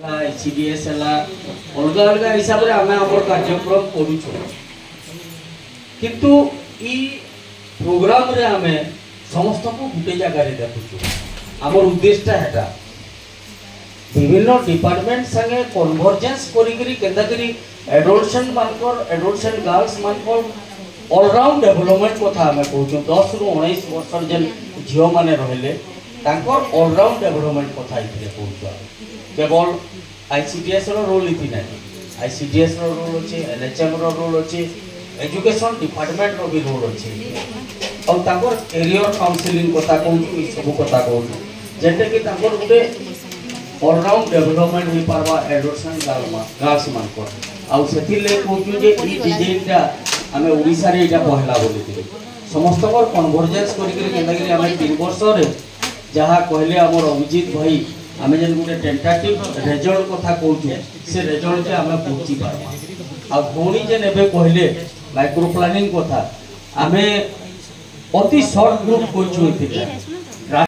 ICDS अलग अलग हिसाब से आम आम कार्यक्रम करूँ किंतु ई प्रोग्राम रे आम समस्त को गोटे जगह देखुचु आम उद्देश्य है विभिन्न डिपार्टमेंट संगे कन्वर्जेंस करी एडोलसेंट मानकर एडोलसेंट गर्ल्स मानकर ऑलराउंड डेवलपमेंट कथा आम कहूँ 10 ରୁ 19 वर्ष जेन झील मैंने रहिले ऑलराउंड डेवलपमेंट कथा ये कहूँ केवल ICDS रोल इति ना ICDS रोल अच्छे NHM रोल अच्छे एजुकेशन डिपार्टमेंट रो भी रोल अच्छे और ताकर कैरियर काउंसलिंग कथा कहूँ सब कथा कहूँ जेटे कि ताकर गोटे ऑलराउंड डेवलपमेंट हो पारबा एडोलसेंट गर्ल्स मानकर आउ सेथिले कहूँ जे ई डिजाइनटा आम ओडिसा रे एटा पहला बोली समस्त कन्वर्जेंस करी आम 3 वर्ष रे जहाँ कहले आमर अभिजीत भाई आम जेन गोटे टेंटाटिव रिजल्ट कथा कहूँ से रिजल्ट आम पहुँची पार्मा आ भौणी जेन एबे कहले माइक्रो प्लानिंग कथा आम अति सर्ट ग्रुप कहूँ